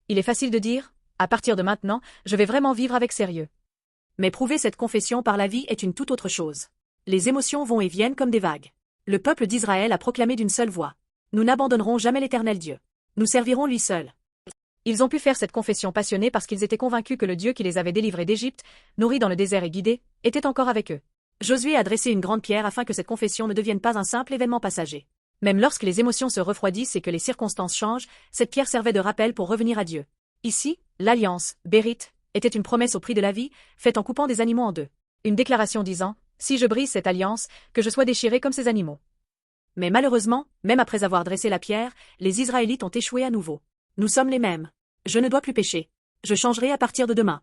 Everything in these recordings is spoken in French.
Il est facile de dire, à partir de maintenant, je vais vraiment vivre avec sérieux. Mais prouver cette confession par la vie est une toute autre chose. Les émotions vont et viennent comme des vagues. Le peuple d'Israël a proclamé d'une seule voix. Nous n'abandonnerons jamais l'Éternel Dieu. Nous servirons lui seul. Ils ont pu faire cette confession passionnée parce qu'ils étaient convaincus que le Dieu qui les avait délivrés d'Égypte, nourris dans le désert et guidés, était encore avec eux. Josué a dressé une grande pierre afin que cette confession ne devienne pas un simple événement passager. Même lorsque les émotions se refroidissent et que les circonstances changent, cette pierre servait de rappel pour revenir à Dieu. Ici, l'alliance, Bérite, était une promesse au prix de la vie, faite en coupant des animaux en deux. Une déclaration disant, si je brise cette alliance, que je sois déchiré comme ces animaux. Mais malheureusement, même après avoir dressé la pierre, les Israélites ont échoué à nouveau. Nous sommes les mêmes. Je ne dois plus pécher. Je changerai à partir de demain.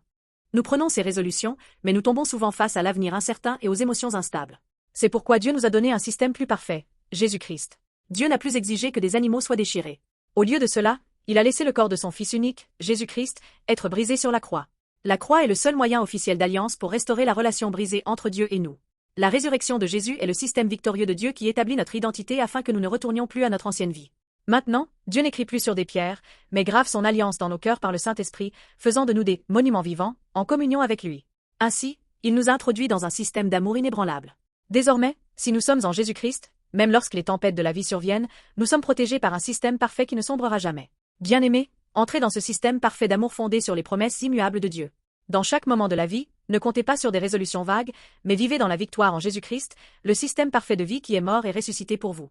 Nous prenons ces résolutions, mais nous tombons souvent face à l'avenir incertain et aux émotions instables. C'est pourquoi Dieu nous a donné un système plus parfait, Jésus-Christ. Dieu n'a plus exigé que des animaux soient déchirés. Au lieu de cela, il a laissé le corps de son Fils unique, Jésus-Christ, être brisé sur la croix. La croix est le seul moyen officiel d'alliance pour restaurer la relation brisée entre Dieu et nous. La résurrection de Jésus est le système victorieux de Dieu qui établit notre identité afin que nous ne retournions plus à notre ancienne vie. Maintenant, Dieu n'écrit plus sur des pierres, mais grave son alliance dans nos cœurs par le Saint-Esprit, faisant de nous des monuments vivants, en communion avec lui. Ainsi, il nous a introduits dans un système d'amour inébranlable. Désormais, si nous sommes en Jésus-Christ, même lorsque les tempêtes de la vie surviennent, nous sommes protégés par un système parfait qui ne sombrera jamais. Bien-aimés, entrez dans ce système parfait d'amour fondé sur les promesses immuables de Dieu. Dans chaque moment de la vie, ne comptez pas sur des résolutions vagues, mais vivez dans la victoire en Jésus-Christ, le système parfait de vie qui est mort et ressuscité pour vous.